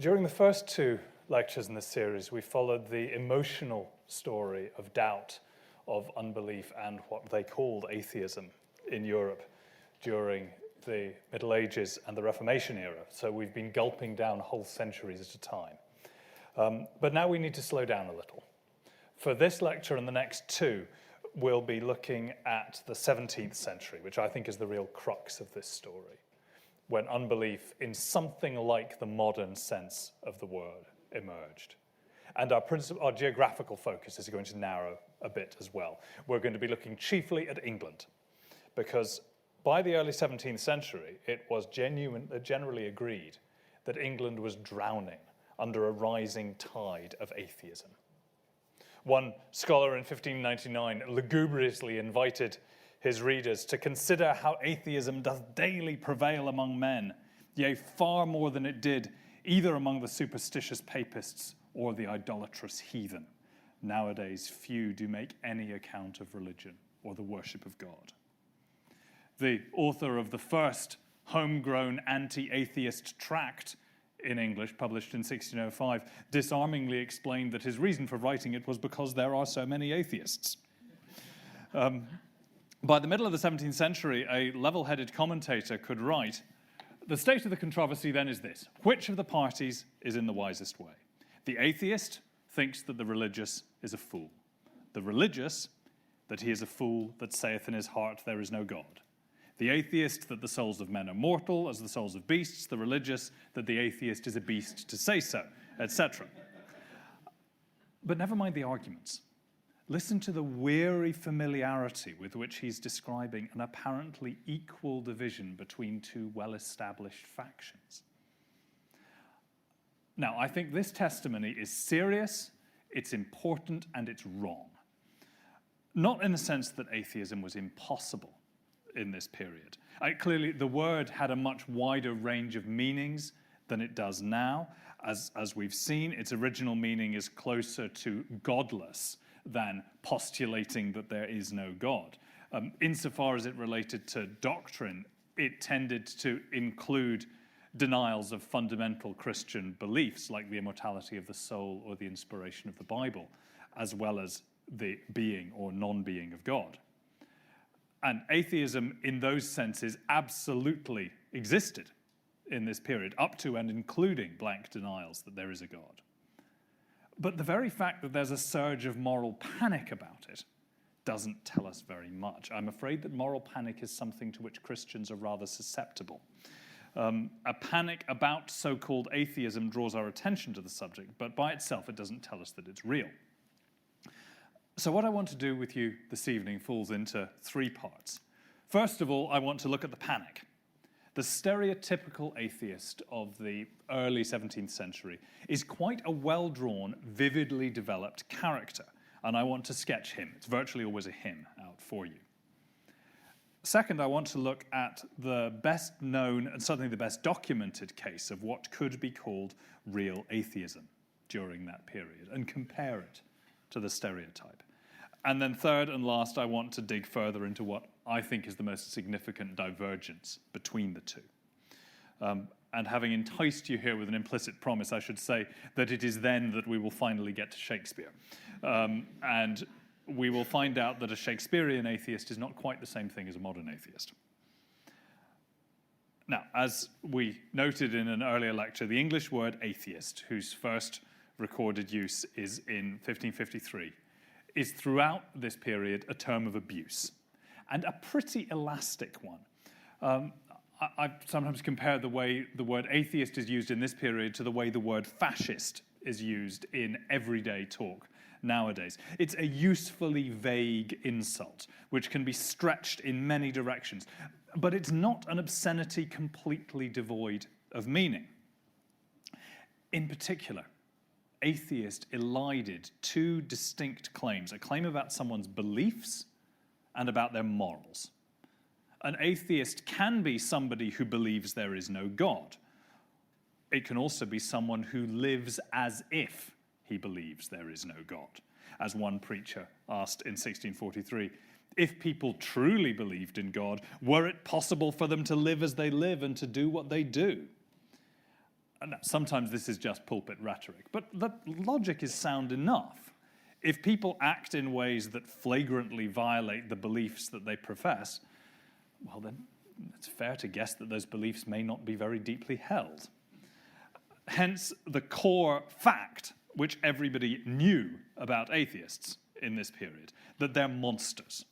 During the first two lectures in this series, we followed the emotional story of doubt, of unbelief, and what they called atheism in Europe during the Middle Ages and the Reformation era. So we've been gulping down whole centuries at a time. But now we need to slow down a little. For this lecture and the next two, we'll be looking at the 17th century, which I think is the real crux of this story, when unbelief, in something like the modern sense of the word, emerged. And our geographical focus is going to narrow a bit as well. We're going to be looking chiefly at England, because by the early 17th century, it was generally agreed that England was drowning under a rising tide of atheism. One scholar in 1599 lugubriously invited his readers to consider how atheism doth daily prevail among men, yea, far more than it did either among the superstitious papists or the idolatrous heathen. Nowadays, few do make any account of religion or the worship of God. The author of the first homegrown anti-atheist tract in English, published in 1605, disarmingly explained that his reason for writing it was because there are so many atheists. By the middle of the 17th century, a level-headed commentator could write, "The state of the controversy then is this: which of the parties is in the wisest way? The atheist thinks that the religious is a fool. The religious, that he is a fool that saith in his heart there is no God. The atheist, that the souls of men are mortal as the souls of beasts. The religious, that the atheist is a beast to say so," etc. But never mind the arguments. Listen to the weary familiarity with which he's describing an apparently equal division between two well-established factions. Now, I think this testimony is serious, it's important, and it's wrong. Not in the sense that atheism was impossible in this period. Clearly, the word had a much wider range of meanings than it does now. As we've seen, its original meaning is closer to godless than postulating that there is no God. Insofar as it related to doctrine, it tended to include denials of fundamental Christian beliefs like the immortality of the soul or the inspiration of the Bible, as well as the being or non-being of God. And atheism, in those senses, absolutely existed in this period, up to and including blank denials that there is a God. But the very fact that there's a surge of moral panic about it doesn't tell us very much. I'm afraid that moral panic is something to which Christians are rather susceptible. A panic about so-called atheism draws our attention to the subject, but by itself it doesn't tell us that it's real. So what I want to do with you this evening falls into three parts. First of all, I want to look at the panic. The stereotypical atheist of the early 17th century is quite a well-drawn, vividly developed character, and I want to sketch him. It's virtually always a him out for you. Second, I want to look at the best known and certainly the best documented case of what could be called real atheism during that period and compare it to the stereotype. And then third and last, I want to dig further into what I think is the most significant divergence between the two. And having enticed you here with an implicit promise, I should say that it is then that we will finally get to Shakespeare. And we will find out that a Shakespearean atheist is not quite the same thing as a modern atheist. Now, as we noted in an earlier lecture, the English word atheist, whose first recorded use is in 1553, is throughout this period a term of abuse, and a pretty elastic one. I've sometimes compared the way the word atheist is used in this period to the way the word fascist is used in everyday talk nowadays. It's a usefully vague insult, which can be stretched in many directions, but it's not an obscenity completely devoid of meaning. In particular, atheist elided two distinct claims, a claim about someone's beliefs and about their morals. An atheist can be somebody who believes there is no God. It can also be someone who lives as if he believes there is no God. As one preacher asked in 1643, if people truly believed in God, were it possible for them to live as they live and to do what they do? And sometimes this is just pulpit rhetoric, but the logic is sound enough. If people act in ways that flagrantly violate the beliefs that they profess, well, then it's fair to guess that those beliefs may not be very deeply held. Hence, the core fact, which everybody knew about atheists in this period, that they're monsters.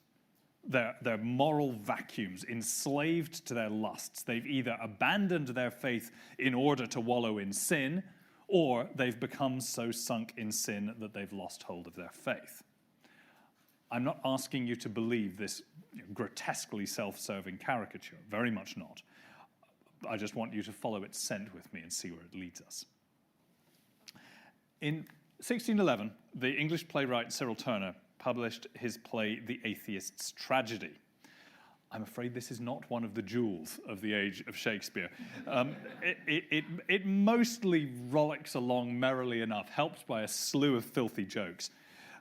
They're moral vacuums, enslaved to their lusts. They've either abandoned their faith in order to wallow in sin, or they've become so sunk in sin that they've lost hold of their faith. I'm not asking you to believe this grotesquely self-serving caricature, very much not. I just want you to follow its scent with me and see where it leads us. In 1611, the English playwright Cyril Turner published his play, The Atheist's Tragedy. I'm afraid this is not one of the jewels of the age of Shakespeare. It mostly rollicks along merrily enough, helped by a slew of filthy jokes.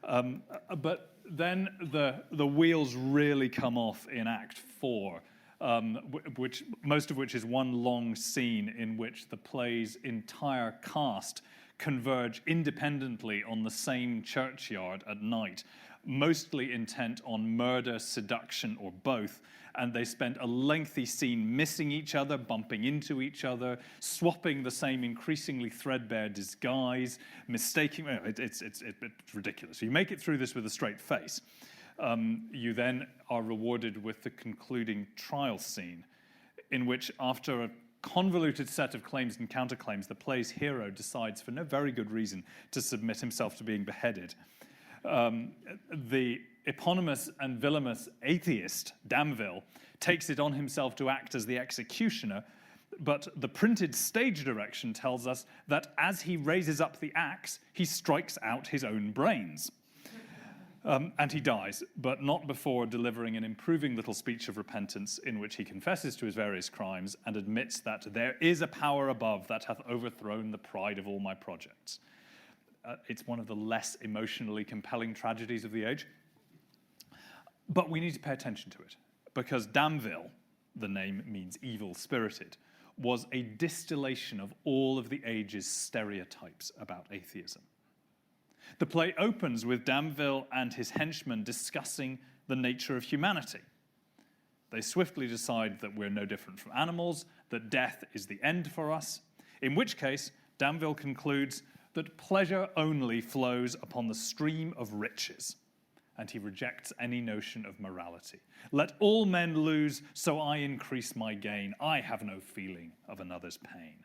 But then the wheels really come off in Act 4, most of which is one long scene in which the play's entire cast converge independently on the same churchyard at night, mostly intent on murder, seduction, or both, and they spent a lengthy scene missing each other, bumping into each other, swapping the same increasingly threadbare disguise, mistaking... It's ridiculous. You make it through this with a straight face. You then are rewarded with the concluding trial scene, in which, after a convoluted set of claims and counterclaims, the play's hero decides, for no very good reason, to submit himself to being beheaded. The eponymous and villainous atheist, Damville, takes it on himself to act as the executioner, but the printed stage direction tells us that as he raises up the axe, he strikes out his own brains. And he dies, but not before delivering an improving little speech of repentance in which he confesses to his various crimes and admits that there is a power above that hath overthrown the pride of all my projects. It's one of the less emotionally compelling tragedies of the age. But we need to pay attention to it, because Damville, the name means evil-spirited, was a distillation of all of the age's stereotypes about atheism. The play opens with Damville and his henchmen discussing the nature of humanity. They swiftly decide that we're no different from animals, that death is the end for us, in which case Damville concludes that pleasure only flows upon the stream of riches, and he rejects any notion of morality. Let all men lose, so I increase my gain. I have no feeling of another's pain.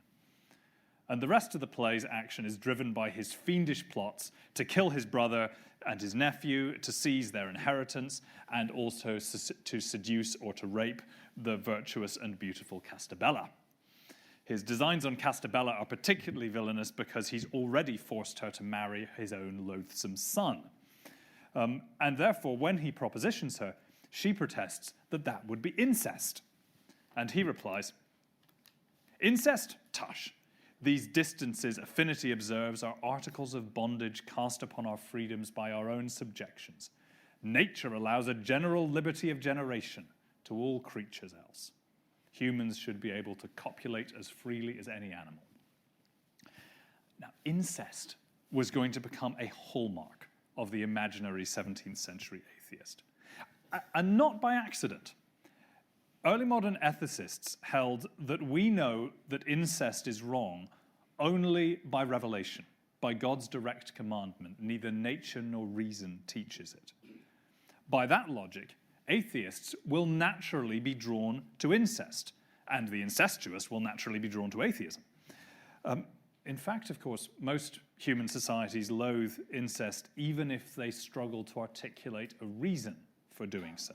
And the rest of the play's action is driven by his fiendish plots to kill his brother and his nephew, to seize their inheritance, and also to seduce or to rape the virtuous and beautiful Castabella. His designs on Castabella are particularly villainous because he's already forced her to marry his own loathsome son. And therefore, when he propositions her, she protests that that would be incest. And he replies, "Incest? Tush. These distances affinity observes are articles of bondage cast upon our freedoms by our own subjections. Nature allows a general liberty of generation to all creatures else. Humans should be able to copulate as freely as any animal." Now, incest was going to become a hallmark of the imaginary 17th century atheist. And not by accident. Early modern ethicists held that we know that incest is wrong only by revelation, by God's direct commandment. Neither nature nor reason teaches it. By that logic, atheists will naturally be drawn to incest, and the incestuous will naturally be drawn to atheism. In fact, of course, most human societies loathe incest even if they struggle to articulate a reason for doing so.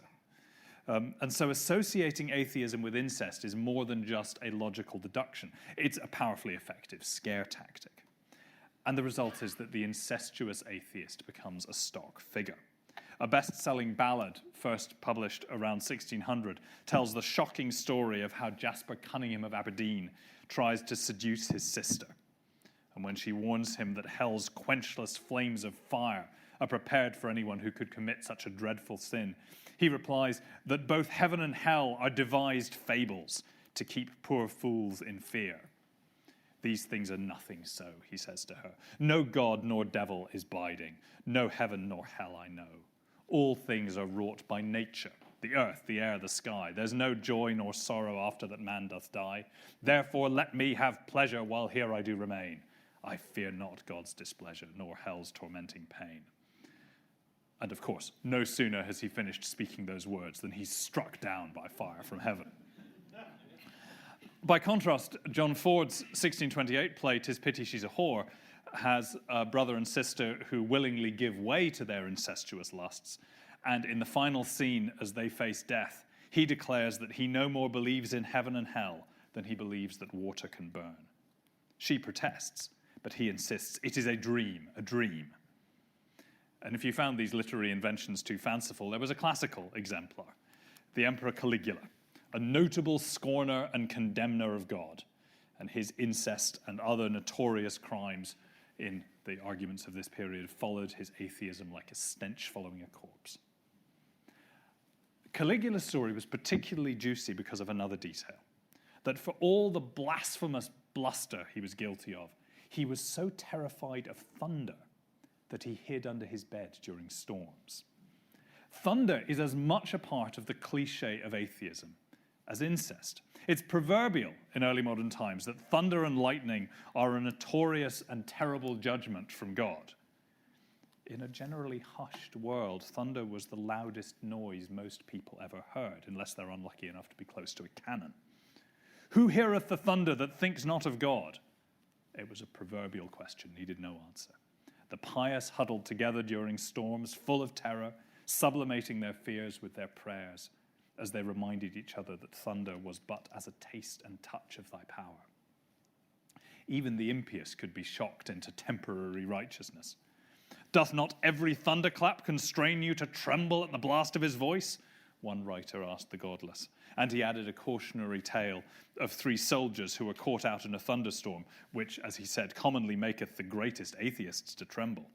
And so associating atheism with incest is more than just a logical deduction. It's a powerfully effective scare tactic. And the result is that the incestuous atheist becomes a stock figure. A best-selling ballad, first published around 1600, tells the shocking story of how Jasper Cunningham of Aberdeen tries to seduce his sister. And when she warns him that hell's quenchless flames of fire are prepared for anyone who could commit such a dreadful sin, he replies that both heaven and hell are devised fables to keep poor fools in fear. These things are nothing so, he says to her. No God nor devil is biding. No heaven nor hell I know. All things are wrought by nature, the earth, the air, the sky. There's no joy nor sorrow after that man doth die. Therefore let me have pleasure while here I do remain. I fear not God's displeasure, nor hell's tormenting pain. And of course, no sooner has he finished speaking those words than he's struck down by fire from heaven. By contrast, John Ford's 1628 play, 'Tis Pity She's a Whore, has a brother and sister who willingly give way to their incestuous lusts. And in the final scene, as they face death, he declares that he no more believes in heaven and hell than he believes that water can burn. She protests, but he insists it is a dream, a dream. And if you found these literary inventions too fanciful, there was a classical exemplar, the Emperor Caligula, a notable scorner and condemner of God, and his incest and other notorious crimes in the arguments of this period followed his atheism like a stench following a corpse. Caligula's story was particularly juicy because of another detail, that for all the blasphemous bluster he was guilty of, he was so terrified of thunder that he hid under his bed during storms. Thunder is as much a part of the cliché of atheism as incest. It's proverbial in early modern times that thunder and lightning are a notorious and terrible judgment from God. In a generally hushed world, thunder was the loudest noise most people ever heard, unless they're unlucky enough to be close to a cannon. Who heareth the thunder that thinks not of God? It was a proverbial question, needed no answer. The pious huddled together during storms, full of terror, sublimating their fears with their prayers, as they reminded each other that thunder was but as a taste and touch of thy power. Even the impious could be shocked into temporary righteousness. Doth not every thunderclap constrain you to tremble at the blast of his voice? One writer asked the godless. And he added a cautionary tale of 3 soldiers who were caught out in a thunderstorm, which, as he said, commonly maketh the greatest atheists to tremble.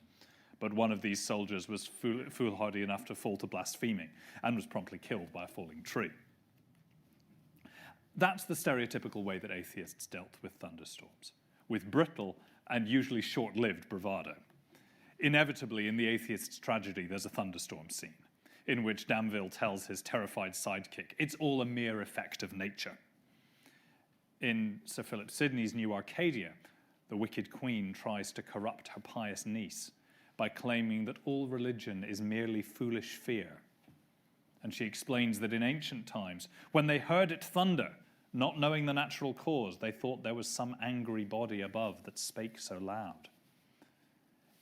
But one of these soldiers was foolhardy enough to fall to blaspheming and was promptly killed by a falling tree. That's the stereotypical way that atheists dealt with thunderstorms, with brittle and usually short-lived bravado. Inevitably, in the atheist's tragedy, there's a thunderstorm scene in which Damville tells his terrified sidekick, it's all a mere effect of nature. In Sir Philip Sidney's New Arcadia, the wicked queen tries to corrupt her pious niece by claiming that all religion is merely foolish fear. And she explains that in ancient times, when they heard it thunder, not knowing the natural cause, they thought there was some angry body above that spake so loud.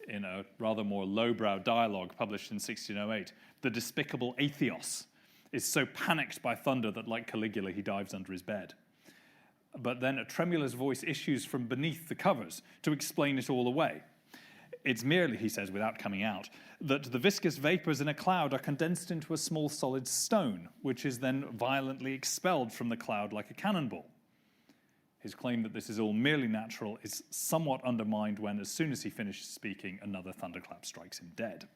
In a rather more lowbrow dialogue published in 1608, the despicable Atheos is so panicked by thunder that, like Caligula, he dives under his bed. But then a tremulous voice issues from beneath the covers to explain it all away. It's merely, he says, without coming out, that the viscous vapors in a cloud are condensed into a small solid stone, which is then violently expelled from the cloud like a cannonball. His claim that this is all merely natural is somewhat undermined when, as soon as he finishes speaking, another thunderclap strikes him dead.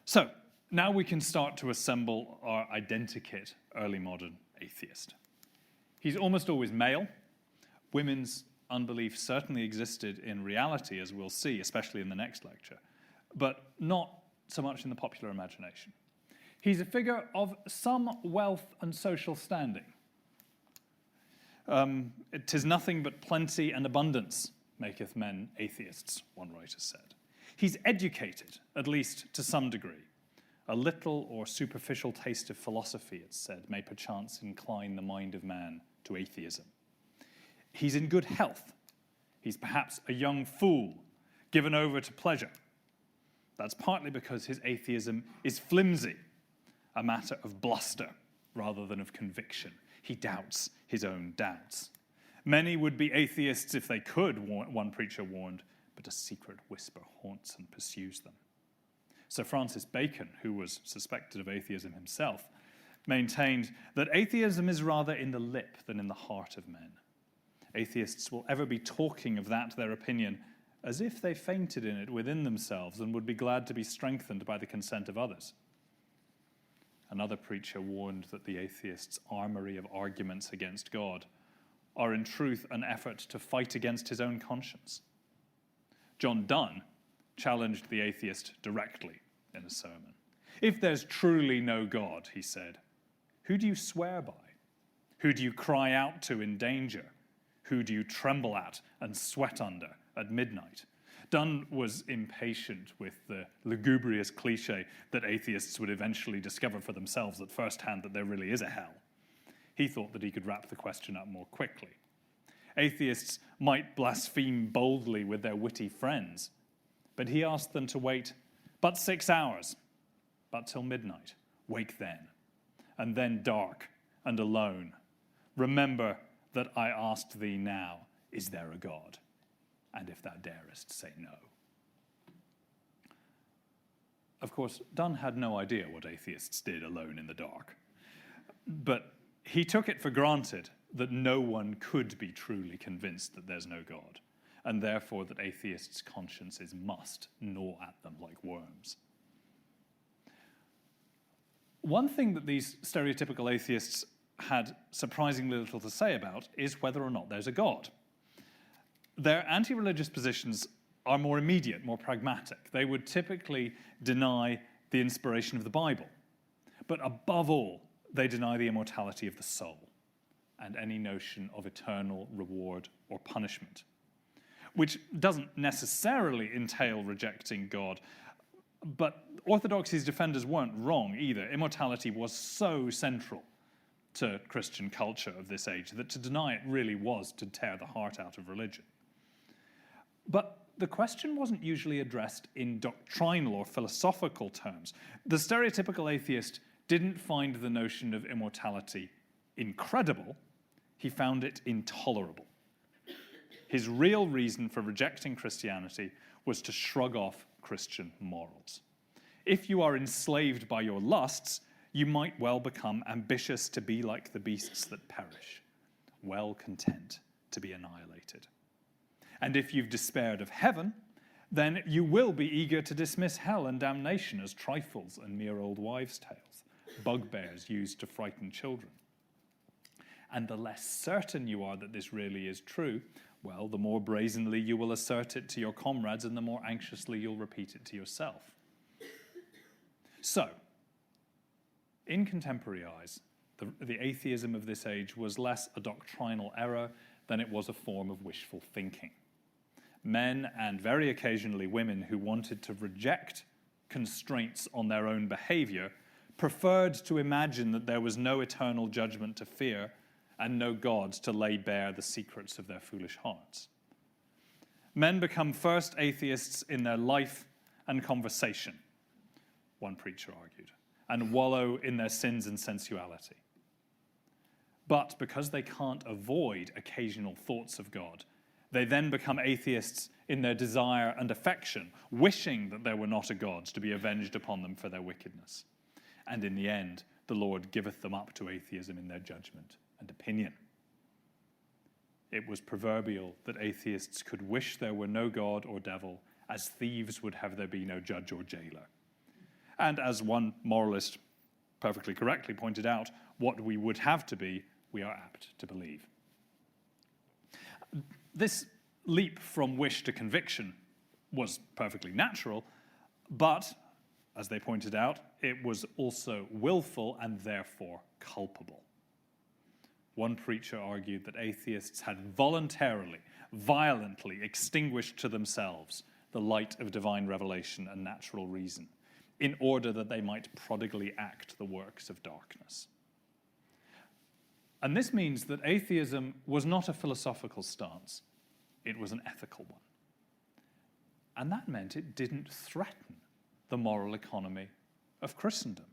So, now we can start to assemble our identikit early modern atheist. He's almost always male. Women's unbelief certainly existed in reality, as we'll see, especially in the next lecture, but not so much in the popular imagination. He's a figure of some wealth and social standing. "'Tis nothing but plenty and abundance maketh men atheists," one writer said. He's educated, at least to some degree. A little or superficial taste of philosophy, it's said, may perchance incline the mind of man to atheism. He's in good health. He's perhaps a young fool, given over to pleasure. That's partly because his atheism is flimsy, a matter of bluster rather than of conviction. He doubts his own doubts. Many would be atheists if they could, one preacher warned, but a secret whisper haunts and pursues them. Sir Francis Bacon, who was suspected of atheism himself, maintained that atheism is rather in the lip than in the heart of men. Atheists will ever be talking of that, their opinion, as if they fainted in it within themselves and would be glad to be strengthened by the consent of others. Another preacher warned that the atheist's armory of arguments against God are in truth an effort to fight against his own conscience. John Donne challenged the atheist directly in a sermon. If there's truly no God, he said, who do you swear by? Who do you cry out to in danger? Who do you tremble at and sweat under at midnight? Donne was impatient with the lugubrious cliche that atheists would eventually discover for themselves at first hand that there really is a hell. He thought that he could wrap the question up more quickly. Atheists might blaspheme boldly with their witty friends, but he asked them to wait but 6 hours, but till midnight. Wake then, and then dark and alone. Remember that I asked thee now, is there a God? And if thou darest, say no. Of course, Donne had no idea what atheists did alone in the dark. But he took it for granted that no one could be truly convinced that there's no God, and therefore that atheists' consciences must gnaw at them like worms. One thing that these stereotypical atheists had surprisingly little to say about is whether or not there's a God. Their anti-religious positions are more immediate, more pragmatic. They would typically deny the inspiration of the Bible. But above all, they deny the immortality of the soul and any notion of eternal reward or punishment, which doesn't necessarily entail rejecting God. But orthodoxy's defenders weren't wrong either. Immortality was so central to Christian culture of this age that to deny it really was to tear the heart out of religion. But the question wasn't usually addressed in doctrinal or philosophical terms. The stereotypical atheist didn't find the notion of immortality incredible, he found it intolerable. His real reason for rejecting Christianity was to shrug off Christian morals. If you are enslaved by your lusts, you might well become ambitious to be like the beasts that perish, well content to be annihilated. And if you've despaired of heaven, then you will be eager to dismiss hell and damnation as trifles and mere old wives' tales, bugbears used to frighten children. And the less certain you are that this really is true, well, the more brazenly you will assert it to your comrades and the more anxiously you'll repeat it to yourself. So, in contemporary eyes, the atheism of this age was less a doctrinal error than it was a form of wishful thinking. Men, and very occasionally women, who wanted to reject constraints on their own behavior preferred to imagine that there was no eternal judgment to fear and no God to lay bare the secrets of their foolish hearts. Men become first atheists in their life and conversation, one preacher argued, and wallow in their sins and sensuality. But because they can't avoid occasional thoughts of God, they then become atheists in their desire and affection, wishing that there were not a God to be avenged upon them for their wickedness. And in the end, the Lord giveth them up to atheism in their judgment and opinion. It was proverbial that atheists could wish there were no God or devil, as thieves would have there be no judge or jailer. And as one moralist perfectly correctly pointed out, what we would have to be, we are apt to believe. This leap from wish to conviction was perfectly natural, but, as they pointed out, it was also willful and therefore culpable. One preacher argued that atheists had voluntarily, violently extinguished to themselves the light of divine revelation and natural reason, in order that they might prodigally act the works of darkness. And this means that atheism was not a philosophical stance, it was an ethical one. And that meant it didn't threaten the moral economy of Christendom.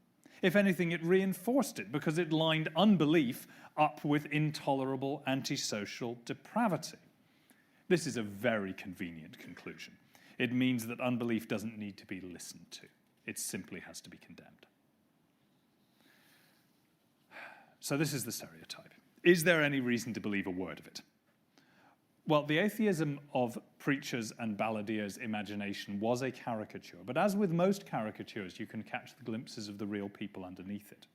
If anything, it reinforced it because it lined unbelief up with intolerable antisocial depravity. This is a very convenient conclusion. It means that unbelief doesn't need to be listened to. It simply has to be condemned. So this is the stereotype. Is there any reason to believe a word of it? Well, the atheism of preachers and balladeers' imagination was a caricature, but as with most caricatures, you can catch the glimpses of the real people underneath it.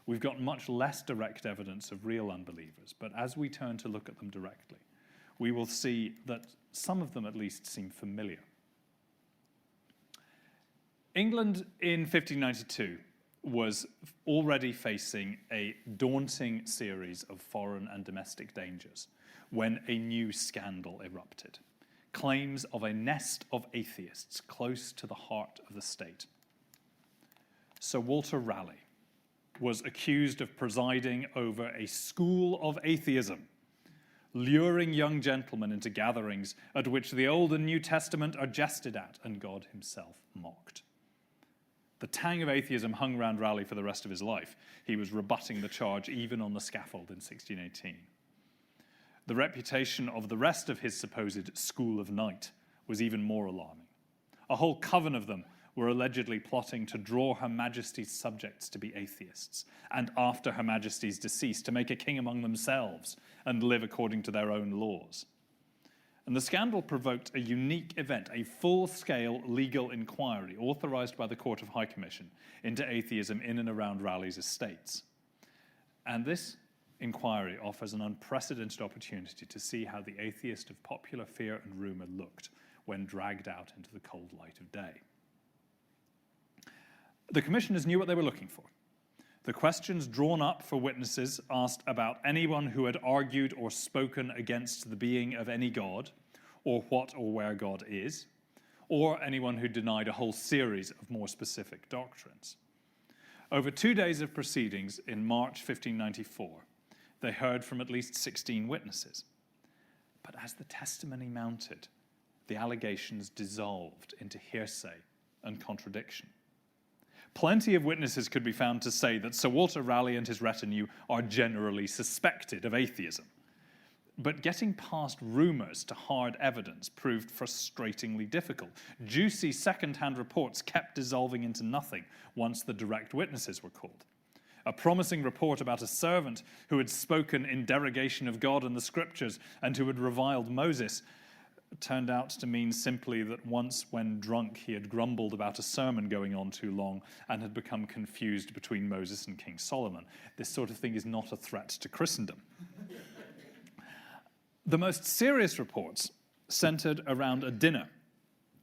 we've got much less direct evidence of real unbelievers, but as we turn to look at them directly, we will see that some of them at least seem familiar. England in 1592 was already facing a daunting series of foreign and domestic dangers when a new scandal erupted. Claims of a nest of atheists close to the heart of the state. Sir Walter Raleigh was accused of presiding over a school of atheism, luring young gentlemen into gatherings at which the Old and New Testament are jested at and God himself mocked. The tang of atheism hung round Raleigh for the rest of his life. He was rebutting the charge even on the scaffold in 1618. The reputation of the rest of his supposed school of night was even more alarming. A whole coven of them were allegedly plotting to draw Her Majesty's subjects to be atheists, and after Her Majesty's decease to make a king among themselves and live according to their own laws. And the scandal provoked a unique event, a full-scale legal inquiry authorized by the Court of High Commission into atheism in and around Raleigh's estates. And this inquiry offers an unprecedented opportunity to see how the atheist of popular fear and rumor looked when dragged out into the cold light of day. The commissioners knew what they were looking for. The questions drawn up for witnesses asked about anyone who had argued or spoken against the being of any god, or what or where God is, or anyone who denied a whole series of more specific doctrines. Over 2 days of proceedings in March 1594, they heard from at least 16 witnesses. But as the testimony mounted, the allegations dissolved into hearsay and contradiction. Plenty of witnesses could be found to say that Sir Walter Raleigh and his retinue are generally suspected of atheism. But getting past rumours to hard evidence proved frustratingly difficult. Juicy second-hand reports kept dissolving into nothing once the direct witnesses were called. A promising report about a servant who had spoken in derogation of God and the Scriptures and who had reviled Moses turned out to mean simply that once when drunk he had grumbled about a sermon going on too long and had become confused between Moses and King Solomon. This sort of thing is not a threat to Christendom. The most serious reports centred around a dinner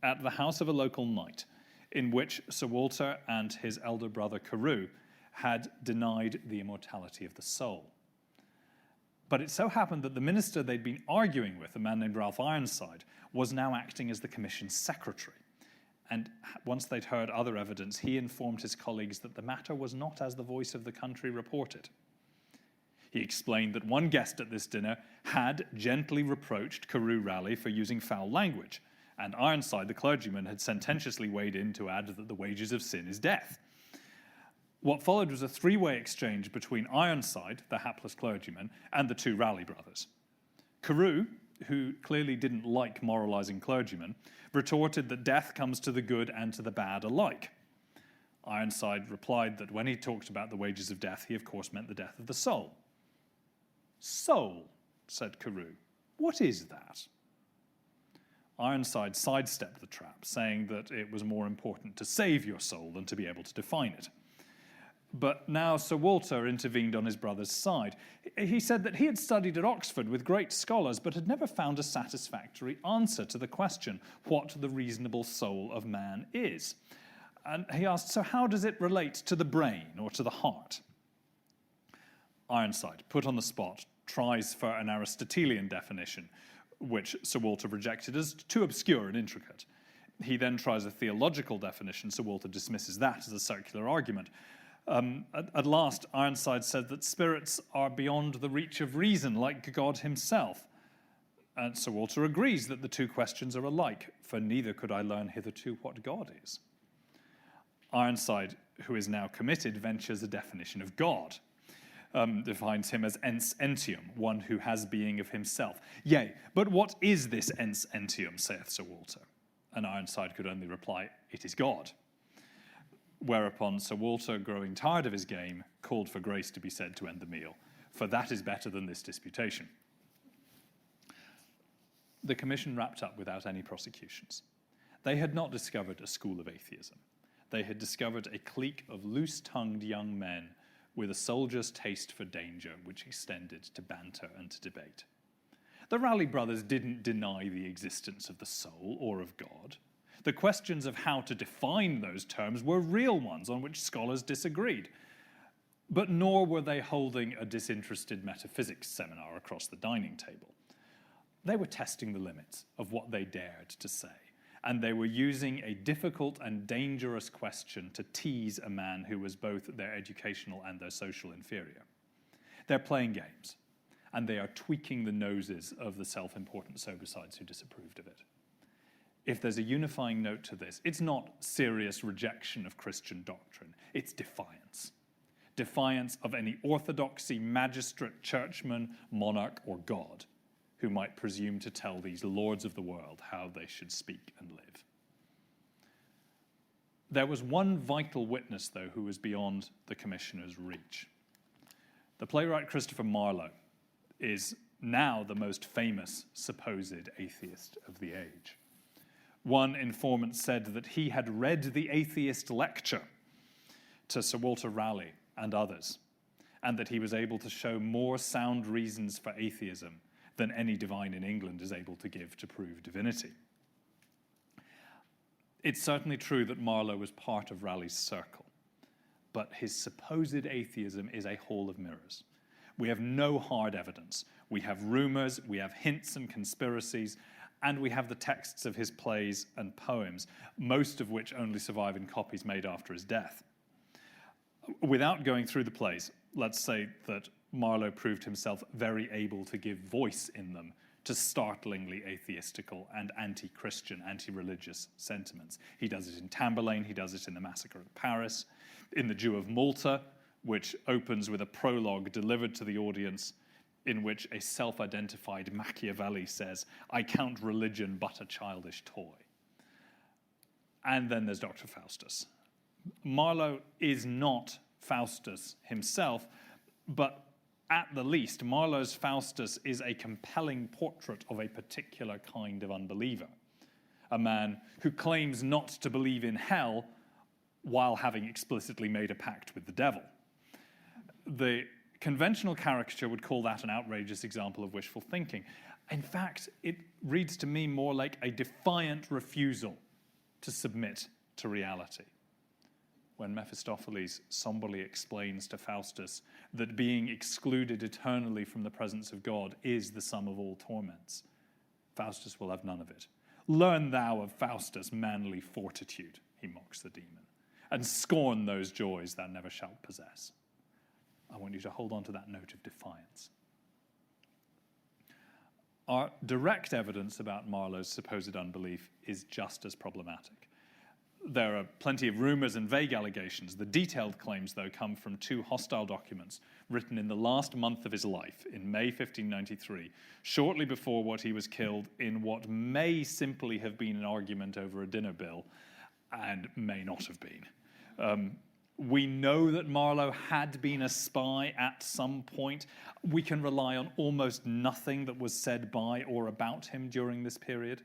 at the house of a local knight in which Sir Walter and his elder brother Carew had denied the immortality of the soul. But it so happened that the minister they'd been arguing with, a man named Ralph Ironside, was now acting as the commission's secretary. And once they'd heard other evidence, he informed his colleagues that the matter was not as the voice of the country reported. He explained that one guest at this dinner had gently reproached Carew Raleigh for using foul language, and Ironside, the clergyman, had sententiously weighed in to add that the wages of sin is death. What followed was a three-way exchange between Ironside, the hapless clergyman, and the two Raleigh brothers. Carew, who clearly didn't like moralizing clergymen, retorted that death comes to the good and to the bad alike. Ironside replied that when he talked about the wages of death, he of course meant the death of the soul. Soul, said Carew. What is that? Ironside sidestepped the trap, saying that it was more important to save your soul than to be able to define it. But now Sir Walter intervened on his brother's side. He said that he had studied at Oxford with great scholars, but had never found a satisfactory answer to the question, what the reasonable soul of man is. And he asked, so how does it relate to the brain or to the heart? Ironside, put on the spot, tries for an Aristotelian definition, which Sir Walter rejected as too obscure and intricate. He then tries a theological definition. Sir Walter dismisses that as a circular argument. At last, Ironside said that spirits are beyond the reach of reason, like God himself. And Sir Walter agrees that the two questions are alike, for neither could I learn hitherto what God is. Ironside, who is now committed, ventures a definition of God. Defines him as ens entium, one who has being of himself. Yea, but what is this ens entium, saith Sir Walter? And Ironside could only reply, it is God. Whereupon Sir Walter, growing tired of his game, called for grace to be said to end the meal, for that is better than this disputation. The commission wrapped up without any prosecutions. They had not discovered a school of atheism. They had discovered a clique of loose-tongued young men with a soldier's taste for danger, which extended to banter and to debate. The Raleigh brothers didn't deny the existence of the soul or of God. The questions of how to define those terms were real ones on which scholars disagreed. But nor were they holding a disinterested metaphysics seminar across the dining table. They were testing the limits of what they dared to say, and they were using a difficult and dangerous question to tease a man who was both their educational and their social inferior. They're playing games, and they are tweaking the noses of the self-important sobersides who disapproved of it. If there's a unifying note to this, it's not serious rejection of Christian doctrine, it's defiance. Defiance of any orthodoxy, magistrate, churchman, monarch, or God who might presume to tell these lords of the world how they should speak and live. There was one vital witness, though, who was beyond the commissioner's reach. The playwright Christopher Marlowe is now the most famous supposed atheist of the age. One informant said that he had read the atheist lecture to Sir Walter Raleigh and others, and that he was able to show more sound reasons for atheism than any divine in England is able to give to prove divinity. It's certainly true that Marlowe was part of Raleigh's circle, but his supposed atheism is a hall of mirrors. We have no hard evidence. We have rumors, we have hints and conspiracies, and we have the texts of his plays and poems, most of which only survive in copies made after his death. Without going through the plays, let's say that Marlowe proved himself very able to give voice in them to startlingly atheistical and anti-Christian, anti-religious sentiments. He does it in Tamburlaine, he does it in The Massacre at Paris, in The Jew of Malta, which opens with a prologue delivered to the audience in which a self-identified Machiavelli says, "I count religion but a childish toy." And then there's Dr. Faustus. Marlowe is not Faustus himself, but at the least, Marlowe's Faustus is a compelling portrait of a particular kind of unbeliever, a man who claims not to believe in hell while having explicitly made a pact with the devil. The conventional caricature would call that an outrageous example of wishful thinking. In fact, it reads to me more like a defiant refusal to submit to reality. When Mephistopheles somberly explains to Faustus that being excluded eternally from the presence of God is the sum of all torments, Faustus will have none of it. "Learn thou of Faustus manly fortitude," he mocks the demon, "and scorn those joys thou never shalt possess." I want you to hold on to that note of defiance. Our direct evidence about Marlowe's supposed unbelief is just as problematic. There are plenty of rumors and vague allegations. The detailed claims, though, come from two hostile documents written in the last month of his life, in May 1593, shortly before what he was killed in what may simply have been an argument over a dinner bill, and may not have been. We know that Marlowe had been a spy at some point. We can rely on almost nothing that was said by or about him during this period.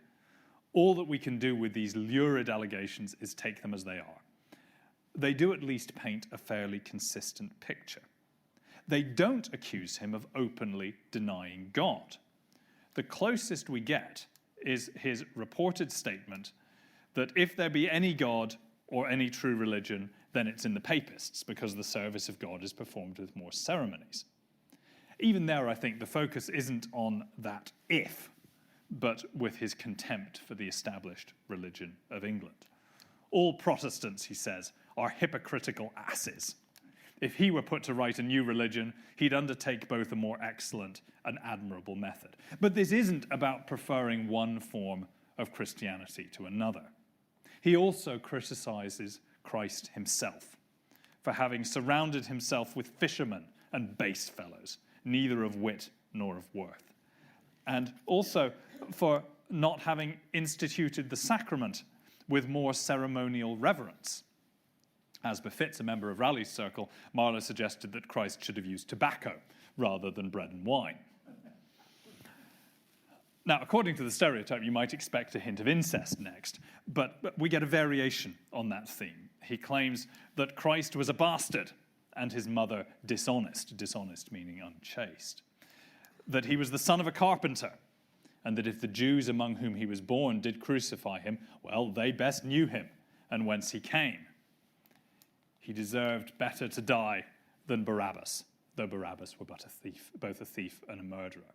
All that we can do with these lurid allegations is take them as they are. They do at least paint a fairly consistent picture. They don't accuse him of openly denying God. The closest we get is his reported statement that if there be any God or any true religion, then it's in the papists, because the service of God is performed with more ceremonies. Even there, I think the focus isn't on that if, but with his contempt for the established religion of England. All Protestants, he says, are hypocritical asses. If he were put to write a new religion, he'd undertake both a more excellent and admirable method. But this isn't about preferring one form of Christianity to another. He also criticizes Christ himself for having surrounded himself with fishermen and base fellows, neither of wit nor of worth, and also for not having instituted the sacrament with more ceremonial reverence. As befits a member of Raleigh's circle, Marlowe suggested that Christ should have used tobacco rather than bread and wine. Now, according to the stereotype, you might expect a hint of incest next, but we get a variation on that theme. He claims that Christ was a bastard and his mother dishonest, dishonest meaning unchaste, that he was the son of a carpenter, and that if the Jews among whom he was born did crucify him, well, they best knew him and whence he came. He deserved better to die than Barabbas, though Barabbas were but a thief, both a thief and a murderer.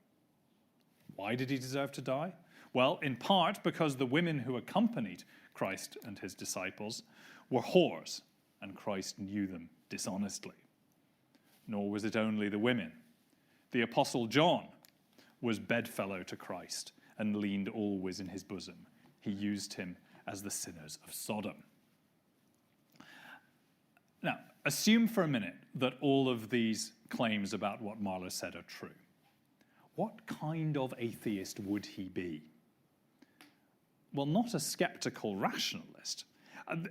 Why did he deserve to die? Well, in part because the women who accompanied Christ and his disciples were whores, and Christ knew them dishonestly. Nor was it only the women. The Apostle John was bedfellow to Christ and leaned always in his bosom. He used him as the sinners of Sodom. Now, assume for a minute that all of these claims about what Marlowe said are true. What kind of atheist would he be? Well, not a skeptical rationalist.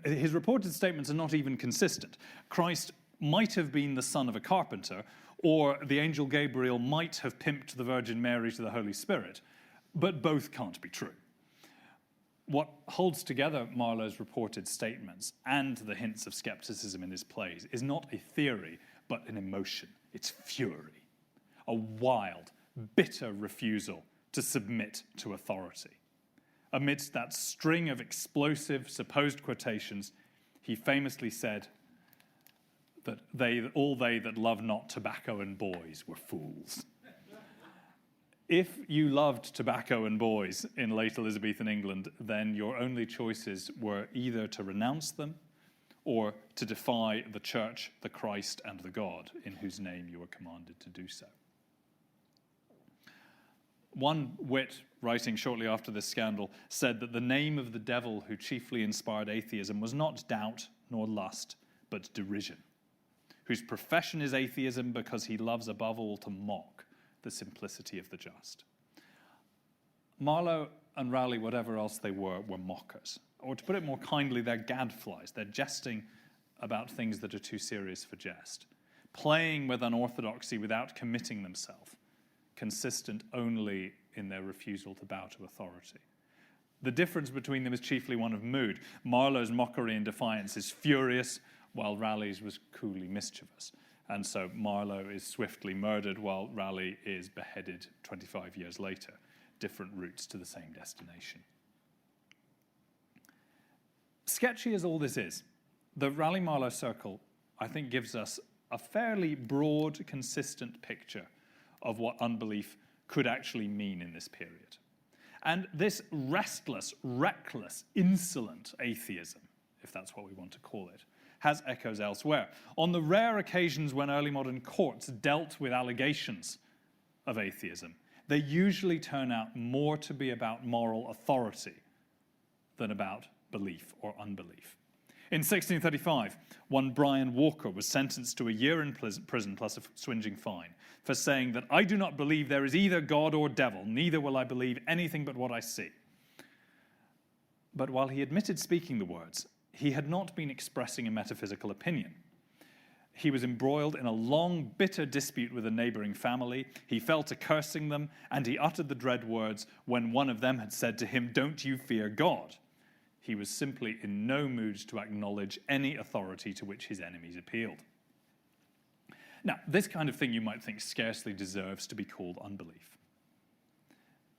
His reported statements are not even consistent. Christ might have been the son of a carpenter, or the angel Gabriel might have pimped the Virgin Mary to the Holy Spirit, but both can't be true. What holds together Marlowe's reported statements and the hints of skepticism in his plays is not a theory, but an emotion. It's fury, a wild, bitter refusal to submit to authority. Amidst that string of explosive supposed quotations, he famously said that all they that love not tobacco and boys were fools. If you loved tobacco and boys in late Elizabethan England, then your only choices were either to renounce them or to defy the church, the Christ, and the God in whose name you were commanded to do so. One wit, writing shortly after this scandal, said that the name of the devil who chiefly inspired atheism was not doubt nor lust, but derision, whose profession is atheism because he loves above all to mock the simplicity of the just. Marlowe and Raleigh, whatever else they were mockers. Or to put it more kindly, they're gadflies. They're jesting about things that are too serious for jest, playing with unorthodoxy without committing themselves, consistent only in their refusal to bow to authority. The difference between them is chiefly one of mood. Marlowe's mockery and defiance is furious, while Raleigh's was coolly mischievous. And so Marlowe is swiftly murdered, while Raleigh is beheaded 25 years later. Different routes to the same destination. Sketchy as all this is, the Raleigh-Marlowe circle, I think, gives us a fairly broad, consistent picture of what unbelief could actually mean in this period. And this restless, reckless, insolent atheism, if that's what we want to call it, has echoes elsewhere. On the rare occasions when early modern courts dealt with allegations of atheism, they usually turn out more to be about moral authority than about belief or unbelief. In 1635, one Brian Walker was sentenced to a year in prison plus a swinging fine for saying that I do not believe there is either God or devil, neither will I believe anything but what I see. But while he admitted speaking the words, he had not been expressing a metaphysical opinion. He was embroiled in a long, bitter dispute with a neighboring family. He fell to cursing them, and he uttered the dread words when one of them had said to him, "Don't you fear God?" He was simply in no mood to acknowledge any authority to which his enemies appealed. Now, this kind of thing you might think scarcely deserves to be called unbelief.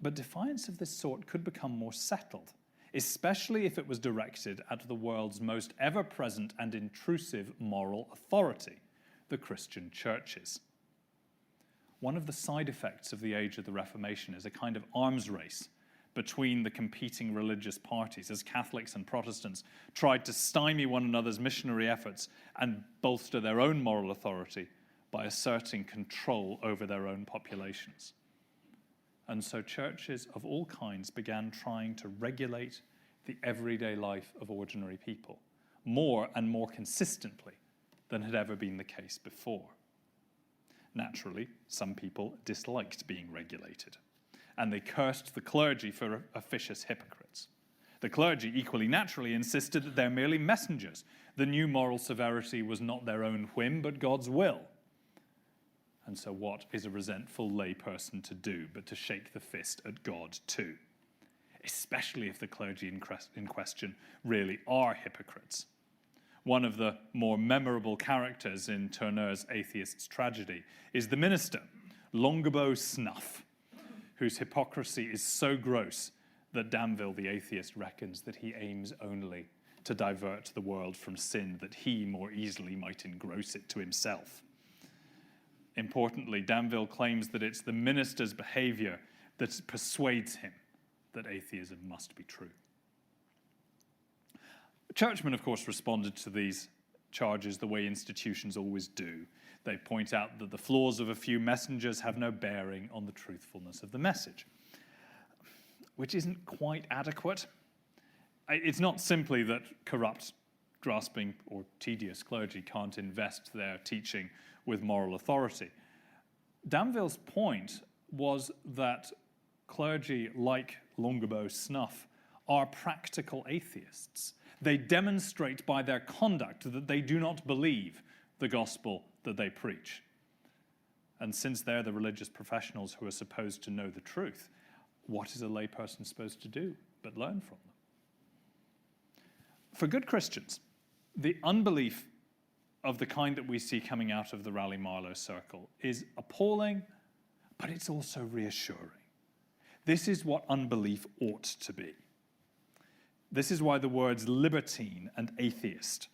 But defiance of this sort could become more settled, especially if it was directed at the world's most ever-present and intrusive moral authority, the Christian churches. One of the side effects of the age of the Reformation is a kind of arms race between the competing religious parties as Catholics and Protestants tried to stymie one another's missionary efforts and bolster their own moral authority by asserting control over their own populations. And so churches of all kinds began trying to regulate the everyday life of ordinary people more and more consistently than had ever been the case before. Naturally, some people disliked being regulated, and they cursed the clergy for officious hypocrites. The clergy equally naturally insisted that they're merely messengers. The new moral severity was not their own whim, but God's will. And so what is a resentful layperson to do but to shake the fist at God too? Especially if the clergy in question really are hypocrites. one of the more memorable characters in Turner's Atheist's tragedy is the minister, Longbow Snuff, whose hypocrisy is so gross that Danville the atheist reckons that he aims only to divert the world from sin, that he more easily might engross it to himself. Importantly, Danville claims that it's the minister's behavior that persuades him that atheism must be true. Churchmen, of course, responded to these charges the way institutions always do. They point out that the flaws of a few messengers have no bearing on the truthfulness of the message, which isn't quite adequate. It's not simply that corrupt, grasping, or tedious clergy can't invest their teaching with moral authority. Danville's point was that clergy like Longbow Snuff are practical atheists. They demonstrate by their conduct that they do not believe the gospel that they preach. And since they're the religious professionals who are supposed to know the truth, what is a layperson supposed to do but learn from them? For good Christians, the unbelief of the kind that we see coming out of the Raleigh-Marlowe circle is appalling, but it's also reassuring. This is what unbelief ought to be. This is why the words libertine and atheist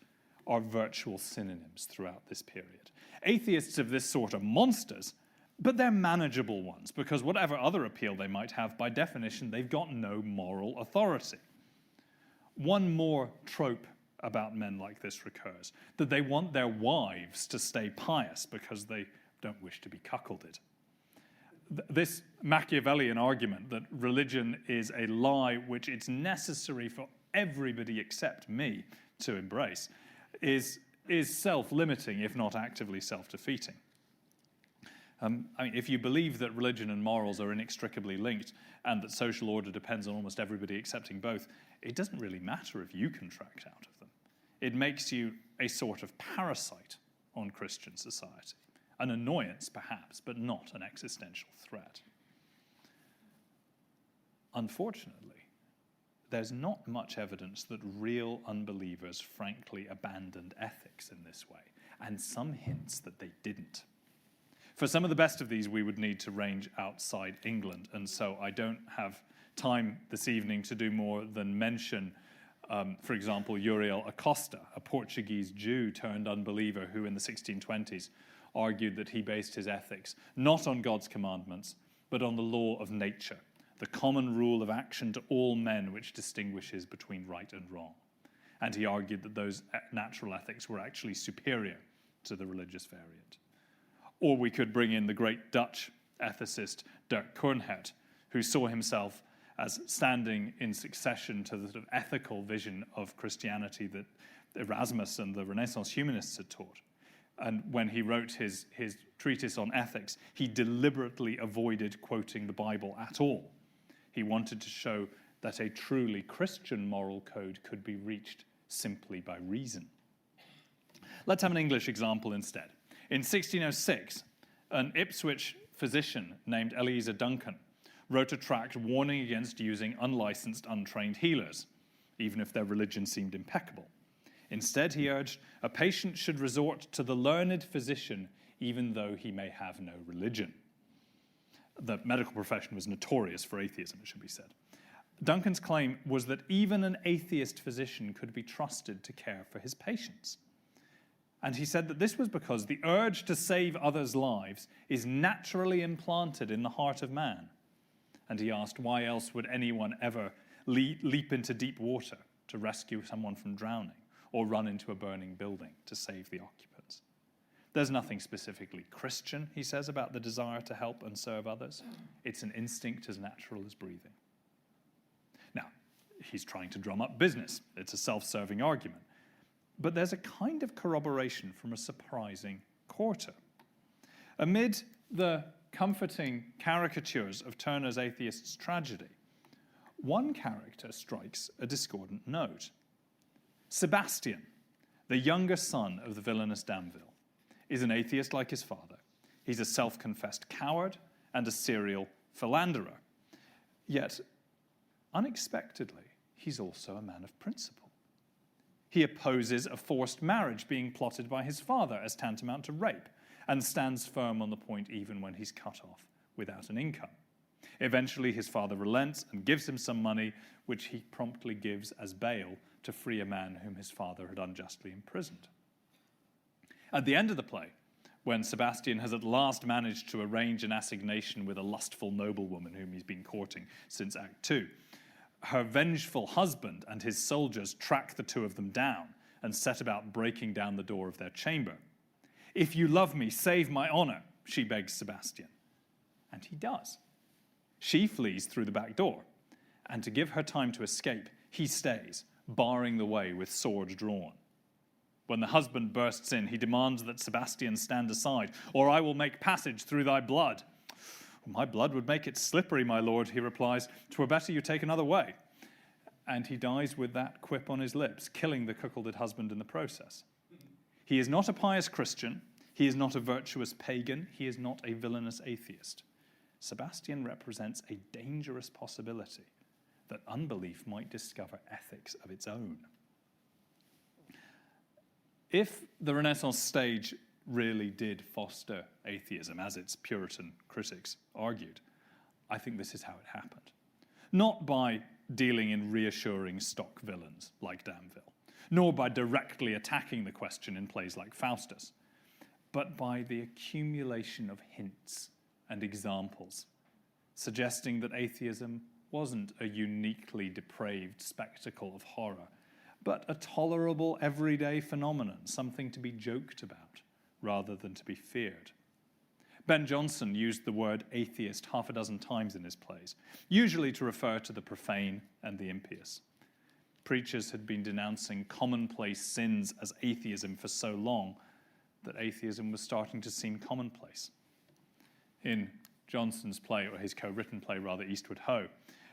are virtual synonyms throughout this period. Atheists of this sort are monsters, but they're manageable ones, because whatever other appeal they might have, by definition, they've got no moral authority. One more trope about men like this recurs, that they want their wives to stay pious because they don't wish to be cuckolded. This Machiavellian argument that religion is a lie which it's necessary for everybody except me to embrace is self-limiting, if not actively self-defeating. If you believe that religion and morals are inextricably linked and that social order depends on almost everybody accepting both, it doesn't really matter if you contract out of them. It makes you a sort of parasite on Christian society. An annoyance, perhaps, but not an existential threat. Unfortunately, there's not much evidence that real unbelievers frankly abandoned ethics in this way, and some hints that they didn't. For some of the best of these, we would need to range outside England, and so I don't have time this evening to do more than mention, for example, Uriel Acosta, a Portuguese Jew turned unbeliever who in the 1620s argued that he based his ethics not on God's commandments, but on the law of nature, the common rule of action to all men which distinguishes between right and wrong. And he argued that those natural ethics were actually superior to the religious variant. Or we could bring in the great Dutch ethicist Dirk Coornhert, who saw himself as standing in succession to the sort of ethical vision of Christianity that Erasmus and the Renaissance humanists had taught. And when he wrote his treatise on ethics, he deliberately avoided quoting the Bible at all. He wanted to show that a truly Christian moral code could be reached simply by reason. Let's have an English example instead. In 1606, an Ipswich physician named Eleazer Duncan wrote a tract warning against using unlicensed, untrained healers, even if their religion seemed impeccable. Instead, he urged, a patient should resort to the learned physician even though he may have no religion. The medical profession was notorious for atheism, it should be said. Duncan's claim was that even an atheist physician could be trusted to care for his patients. And he said that this was because the urge to save others' lives is naturally implanted in the heart of man. And he asked, why else would anyone ever leap into deep water to rescue someone from drowning, or run into a burning building to save the occupants? There's nothing specifically Christian, he says, about the desire to help and serve others. It's an instinct as natural as breathing. Now, he's trying to drum up business. It's a self-serving argument. But there's a kind of corroboration from a surprising quarter. Amid the comforting caricatures of Turner's Atheist's tragedy, one character strikes a discordant note. Sebastian, the younger son of the villainous Danville, is an atheist like his father. He's a self-confessed coward and a serial philanderer. Yet, unexpectedly, he's also a man of principle. He opposes a forced marriage being plotted by his father as tantamount to rape, and stands firm on the point even when he's cut off without an income. Eventually, his father relents and gives him some money, which he promptly gives as bail to free a man whom his father had unjustly imprisoned. At the end of the play, when Sebastian has at last managed to arrange an assignation with a lustful noblewoman whom he's been courting since Act 2, her vengeful husband and his soldiers track the two of them down and set about breaking down the door of their chamber. "If you love me, save my honor," she begs Sebastian. And he does. She flees through the back door, and to give her time to escape, he stays, barring the way with sword drawn. When the husband bursts in, he demands that Sebastian stand aside, "or I will make passage through thy blood." "My blood would make it slippery, my lord," he replies. "'Twere better you take another way." And he dies with that quip on his lips, killing the cuckolded husband in the process. He is not a pious Christian. He is not a virtuous pagan. He is not a villainous atheist. Sebastian represents a dangerous possibility that unbelief might discover ethics of its own. If the Renaissance stage really did foster atheism, as its Puritan critics argued, I think this is how it happened. Not by dealing in reassuring stock villains like Damville, nor by directly attacking the question in plays like Faustus, but by the accumulation of hints and examples, suggesting that atheism wasn't a uniquely depraved spectacle of horror, but a tolerable everyday phenomenon, something to be joked about rather than to be feared. Ben Jonson used the word atheist half a dozen times in his plays, usually to refer to the profane and the impious. Preachers had been denouncing commonplace sins as atheism for so long that atheism was starting to seem commonplace. In Jonson's play, or his co-written play rather, Eastward Ho,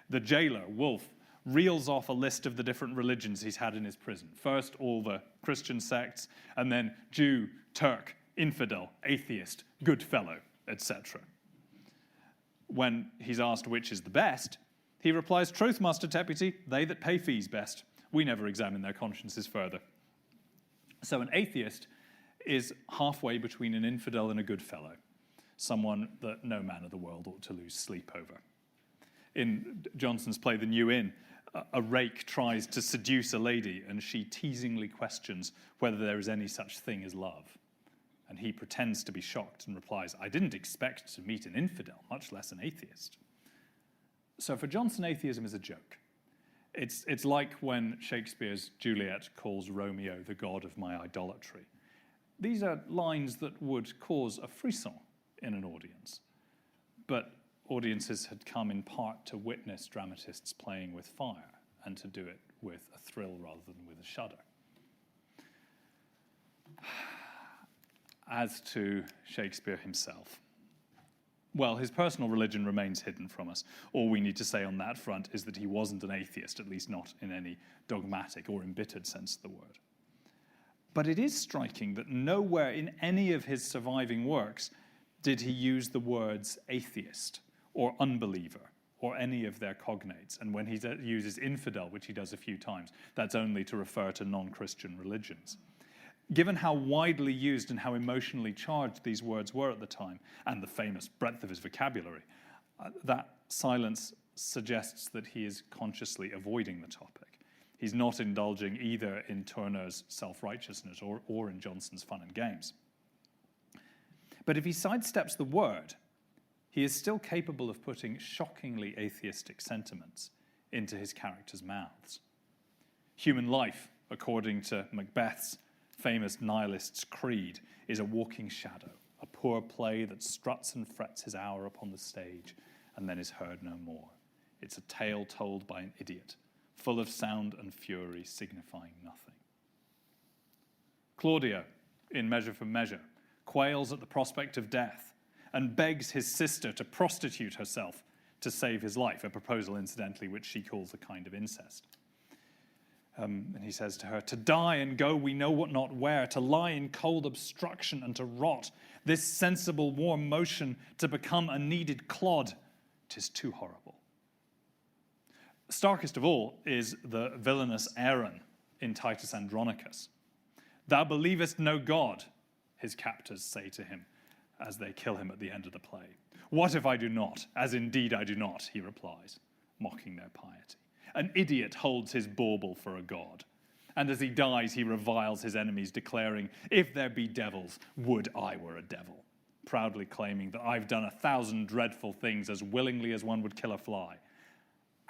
the jailer, Wolfe, reels off a list of the different religions he's had in his prison. First, all the Christian sects, and then Jew, Turk, infidel, atheist, good fellow, etc. When he's asked which is the best, he replies, "Troth, master deputy, they that pay fees best. We never examine their consciences further." So an atheist is halfway between an infidel and a good fellow, someone that no man of the world ought to lose sleep over. In Jonson's play, The New Inn, a rake tries to seduce a lady, and she teasingly questions whether there is any such thing as love. And he pretends to be shocked and replies, "I didn't expect to meet an infidel, much less an atheist." So for Jonson, atheism is a joke. It's like when Shakespeare's Juliet calls Romeo the god of my idolatry. These are lines that would cause a frisson in an audience, but audiences had come in part to witness dramatists playing with fire and to do it with a thrill rather than with a shudder. As to Shakespeare himself, well, his personal religion remains hidden from us. All we need to say on that front is that he wasn't an atheist, at least not in any dogmatic or embittered sense of the word. But it is striking that nowhere in any of his surviving works did he use the words atheist or unbeliever or any of their cognates. And when he uses infidel, which he does a few times, that's only to refer to non-Christian religions. Given how widely used and how emotionally charged these words were at the time, and the famous breadth of his vocabulary, that silence suggests that he is consciously avoiding the topic. He's not indulging either in Turner's self-righteousness or in Jonson's fun and games. But if he sidesteps the word, he is still capable of putting shockingly atheistic sentiments into his characters' mouths. Human life, according to Macbeth's famous nihilist's creed, is a walking shadow, a poor play that struts and frets his hour upon the stage and then is heard no more. It's a tale told by an idiot, full of sound and fury, signifying nothing. Claudio, in Measure for Measure, quails at the prospect of death and begs his sister to prostitute herself to save his life, a proposal, incidentally, which she calls a kind of incest. And he says to her, "To die and go we know what not where, to lie in cold obstruction and to rot, this sensible warm motion to become a kneaded clod, 'tis too horrible." Starkest of all is the villainous Aaron, in Titus Andronicus. "Thou believest no God," his captors say to him as they kill him at the end of the play. "What if I do not? As indeed I do not," he replies, mocking their piety. "An idiot holds his bauble for a god. And as he dies, he reviles his enemies, declaring, 'If there be devils, would I were a devil,' proudly claiming that I've done 1,000 dreadful things as willingly as one would kill a fly.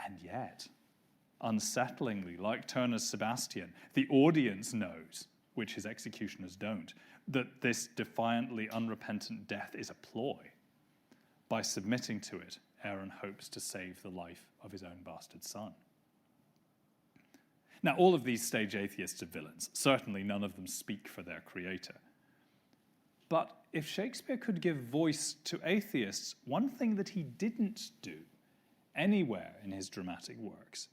And yet, unsettlingly, like Turner's Sebastian, the audience knows, which his executioners don't, that this defiantly unrepentant death is a ploy. By submitting to it, Aaron hopes to save the life of his own bastard son." Now, all of these stage atheists are villains. Certainly none of them speak for their creator. But if Shakespeare could give voice to atheists, one thing that he didn't do anywhere in his dramatic works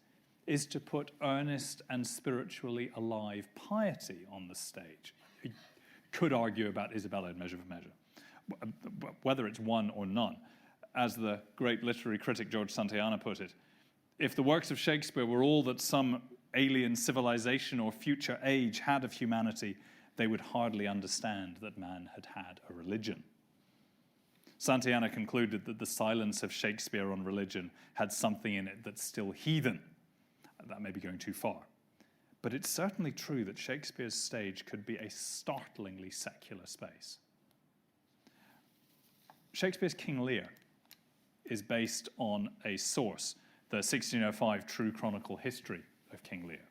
is to put earnest and spiritually alive piety on the stage. He could argue about Isabella in Measure for Measure, whether it's one or none. As the great literary critic George Santayana put it, if the works of Shakespeare were all that some alien civilization or future age had of humanity, they would hardly understand that man had had a religion. Santayana concluded that the silence of Shakespeare on religion had something in it that's still heathen. That may be going too far. But it's certainly true that Shakespeare's stage could be a startlingly secular space. Shakespeare's King Lear is based on a source, the 1605 True Chronicle History of King Lear,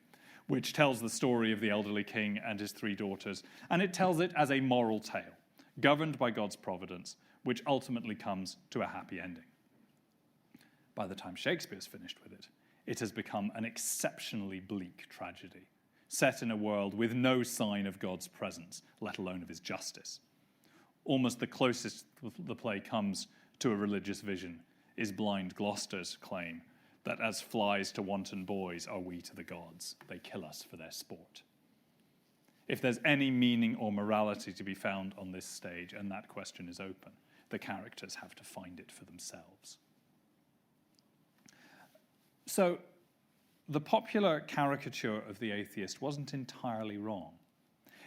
which tells the story of the elderly king and his 3 daughters, and it tells it as a moral tale, governed by God's providence, which ultimately comes to a happy ending. By the time Shakespeare's finished with it, it has become an exceptionally bleak tragedy, set in a world with no sign of God's presence, let alone of his justice. Almost the closest the play comes to a religious vision is blind Gloucester's claim that as flies to wanton boys are we to the gods. They kill us for their sport. If there's any meaning or morality to be found on this stage, and that question is open, the characters have to find it for themselves. So, the popular caricature of the atheist wasn't entirely wrong.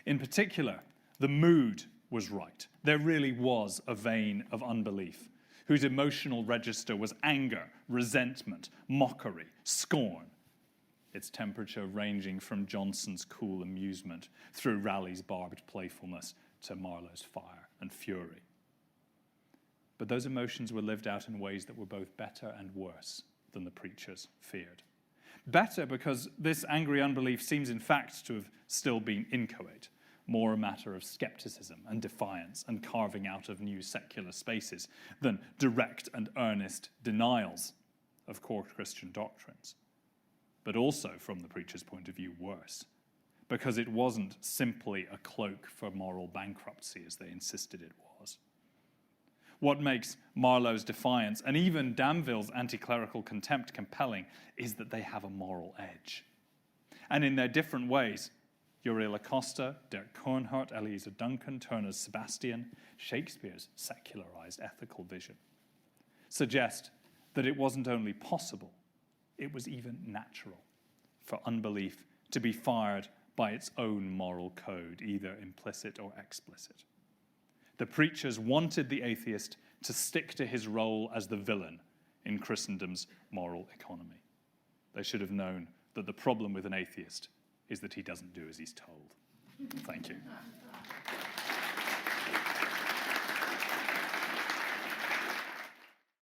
In particular, the mood was right. There really was a vein of unbelief, whose emotional register was anger, resentment, mockery, scorn, its temperature ranging from Johnson's cool amusement through Raleigh's barbed playfulness to Marlowe's fire and fury. But those emotions were lived out in ways that were both better and worse than the preachers feared. Better because this angry unbelief seems in fact to have still been inchoate, more a matter of skepticism and defiance and carving out of new secular spaces than direct and earnest denials of core Christian doctrines. But also, from the preacher's point of view, worse, because it wasn't simply a cloak for moral bankruptcy as they insisted it was. What makes Marlowe's defiance and even Danville's anti-clerical contempt compelling is that they have a moral edge. And in their different ways, Uriel Acosta, Dirk Cohnhart, Eliezer Duncan, Turner's Sebastian, Shakespeare's secularized ethical vision, suggest that it wasn't only possible, it was even natural for unbelief to be fired by its own moral code, either implicit or explicit. The preachers wanted the atheist to stick to his role as the villain in Christendom's moral economy. They should have known that the problem with an atheist is that he doesn't do as he's told. Thank you.